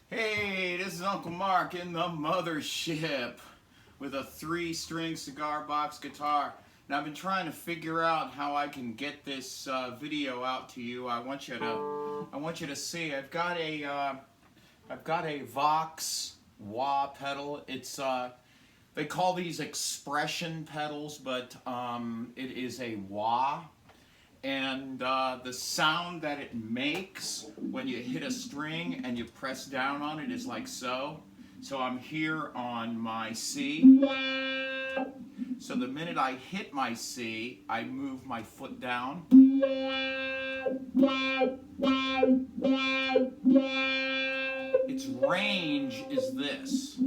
Hey, this is Uncle Mark in the mothership with a 3-string cigar box guitar. Now I've been trying to figure out how I can get this video out to you. I want you to see. I've got a Vox Wah pedal. It's they call these expression pedals, but it is a wah. And the sound that it makes when you hit a string and you press down on it is like so. So I'm here on my C. So the minute I hit my C, I move my foot down. Its range is this.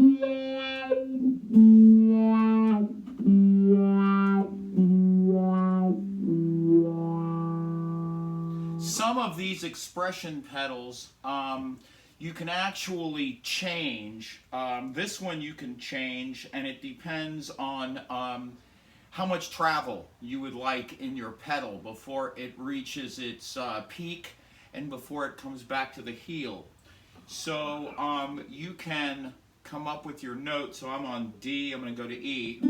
Some of these expression pedals you can actually change. This one you can change, and it depends on how much travel you would like in your pedal before it reaches its peak and before it comes back to the heel. So you can come up with your note. So I'm on D, I'm going to go to E.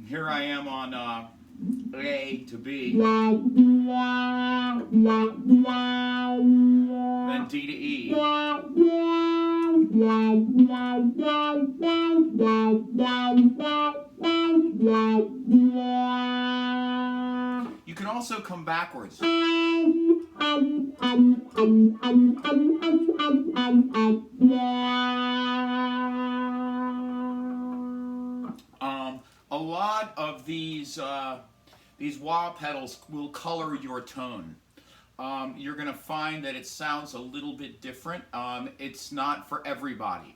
Here I am on A to B, then D to E. You can also come backwards. A lot of these wah pedals will color your tone. You're going to find that it sounds a little bit different. It's not for everybody.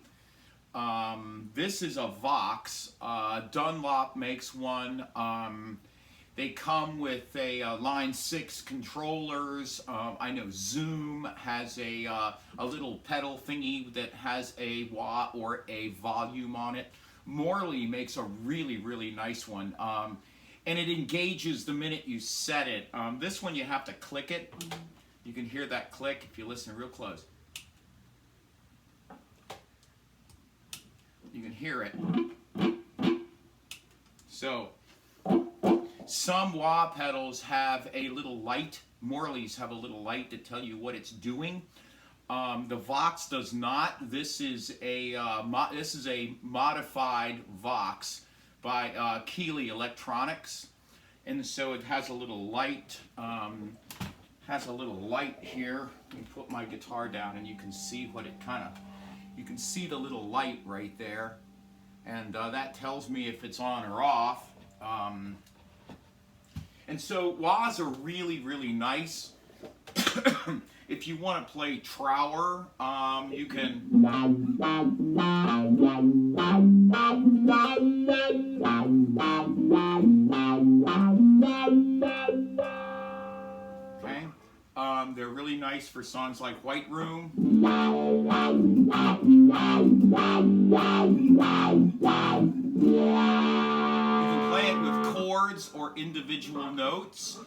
This is a Vox. Dunlop makes one. They come with a line 6 controllers. I know Zoom has a little pedal thingy that has a wah or a volume on it. Morley makes a really, really nice one. And it engages the minute you set it. This one you have to click it. You can hear that click if you listen real close. You can hear it. So, some wah pedals have a little light. Morley's have a little light to tell you what it's doing. The Vox does not. This is a modified Vox by Keeley Electronics, and so it has a little light. Here. Let me put my guitar down, and you can see what it you can see the little light right there, and that tells me if it's on or off. And so wahs are really, really nice. If you want to play trower, you can. Okay, they're really nice for songs like White Room. You can play it with chords or individual notes.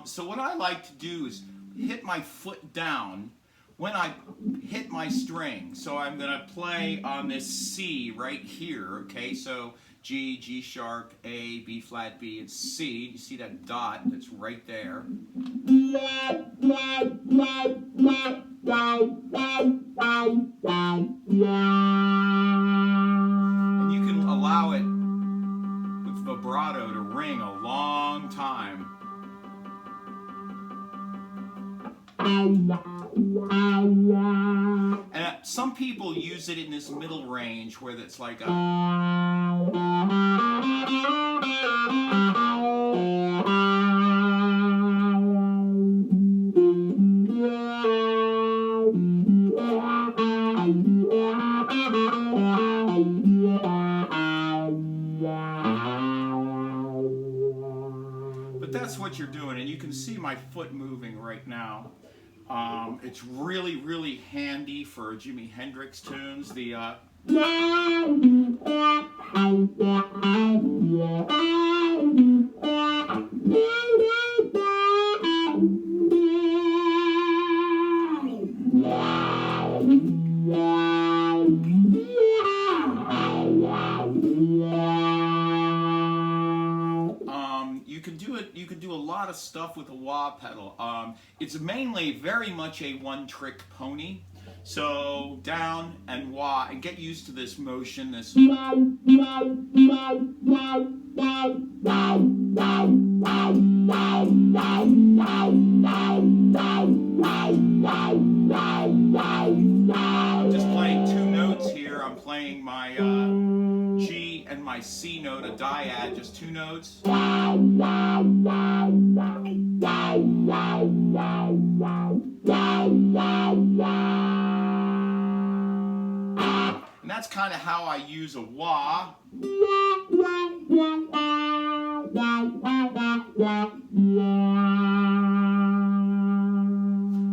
So what I like to do is hit my foot down when I hit my string. So I'm going to play on this C right here, okay? So G, G sharp, A, B flat, B, and C. You see that dot that's right there. And you can allow it with vibrato to ring a long time. And some people use it in this middle range where it's like a. But that's what you're doing, and you can see my foot moving right now. It's really, really handy for Jimi Hendrix tunes. The You can do a lot of stuff with a wah pedal. It's mainly very much a one-trick pony. So down and wah, and get used to this motion. This. I'm just playing two notes here. I'm playing my G and my C note, a dyad, just two notes. And that's kind of how I use a wah.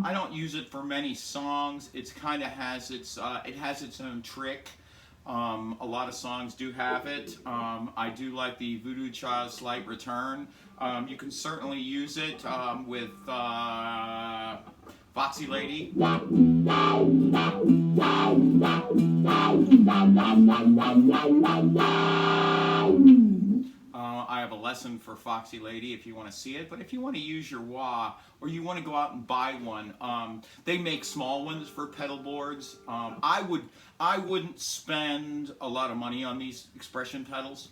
I don't use it for many songs. It's kind of has its own trick. A lot of songs do have it. I do like the Voodoo Child's Slight Return. You can certainly use it with Foxy Lady. I have a lesson for Foxy Lady if you want to see it, but if you want to use your wah, or you want to go out and buy one, they make small ones for pedal boards. I wouldn't spend a lot of money on these expression pedals.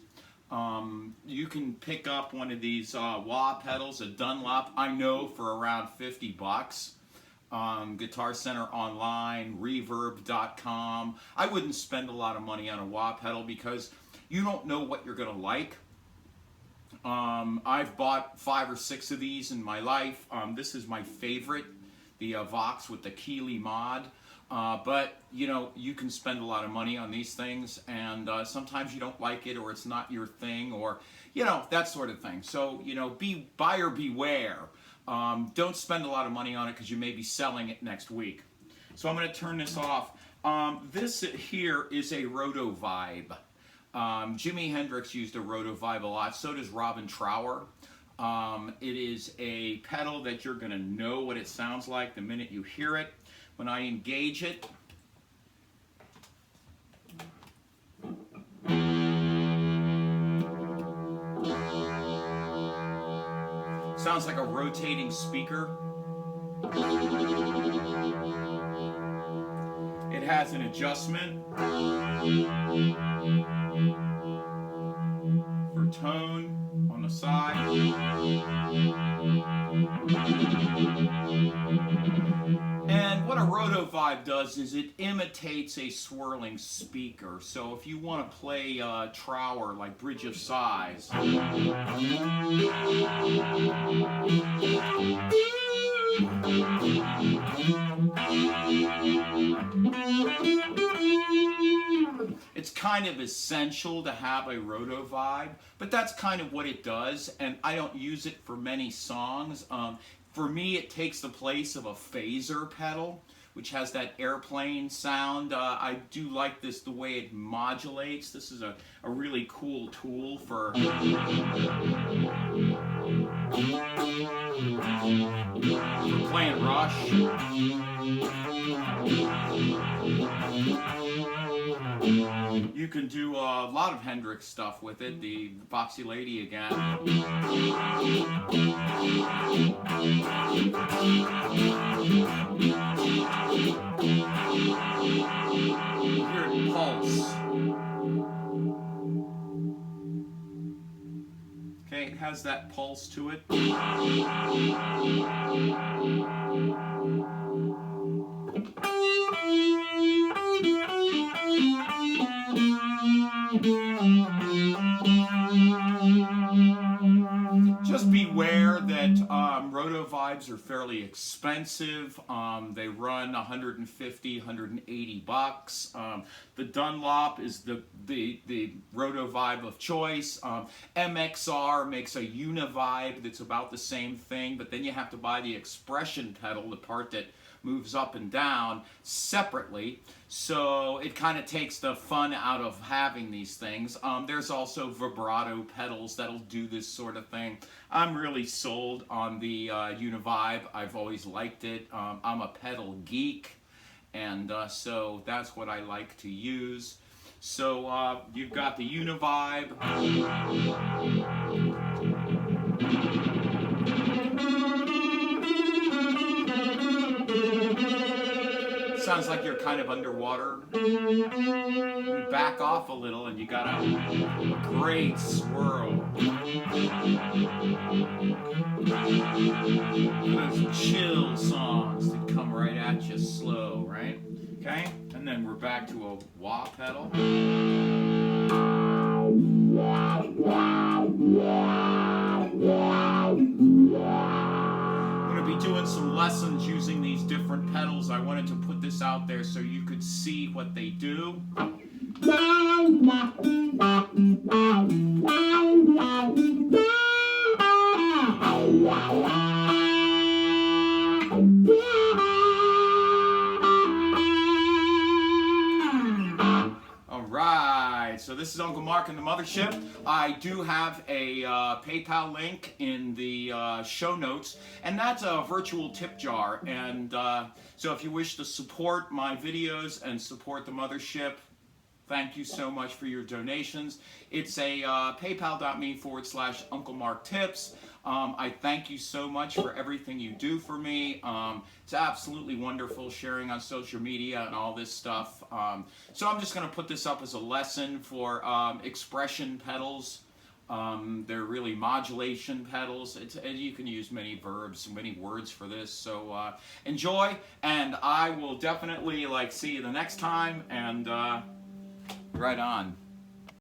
You can pick up one of these wah pedals, a Dunlop, I know, for around 50 bucks. Guitar Center Online, Reverb.com. I wouldn't spend a lot of money on a wah pedal because you don't know what you're going to like. I've bought 5 or 6 of these in my life. This is my favorite, the Vox with the Keeley mod. But, you know, you can spend a lot of money on these things, and sometimes you don't like it, or it's not your thing, or, you know, that sort of thing. So, you know, buyer beware. Don't spend a lot of money on it because you may be selling it next week. So I'm going to turn this off. This here is a Roto Vibe. Jimi Hendrix used a Roto Vibe a lot. So does Robin Trower. It is a pedal that you're going to know what it sounds like the minute you hear it. When I engage it, sounds like a rotating speaker. It has an adjustment for tone on the side. And what a Roto Vibe does is it imitates a swirling speaker. So if you want to play Trower, like Bridge of Sighs, it's kind of essential to have a Roto Vibe, but that's kind of what it does, and I don't use it for many songs. For me, it takes the place of a phaser pedal, which has that airplane sound. I do like this, the way it modulates. This is a really cool tool for playing Rush. You can do a lot of Hendrix stuff with it, the Foxy Lady again. Hear it pulse. Okay, it has that pulse to it. Just beware that Roto Vibes are fairly expensive. They run 150, 180 bucks. The Dunlop is the Roto Vibe of choice. MXR makes a Univibe that's about the same thing, but then you have to buy the expression pedal, the part that moves up and down separately. So it kind of takes the fun out of having these things. There's also vibrato pedals that'll do this sort of thing. I'm really sold on the Univibe. I've always liked it. I'm a pedal geek, and so that's what I like to use. So you've got the Univibe. Sounds like you're kind of underwater. You back off a little and you got a great swirl. Those chill songs that come right at you slow, right? Okay? And then we're back to a wah pedal. Be doing some lessons using these different pedals. I wanted to put this out there so you could see what they do. Alright, so this is Uncle Mark and the Mothership. I do have a PayPal link in the show notes, and that's a virtual tip jar. And so if you wish to support my videos and support the Mothership, thank you so much for your donations. It's a paypal.me/Uncle Mark Tips. I thank you so much for everything you do for me. It's absolutely wonderful sharing on social media and all this stuff. So I'm just going to put this up as a lesson for expression pedals. They're really modulation pedals. You can use many verbs, many words for this. So enjoy, and I will definitely see you the next time. And right on.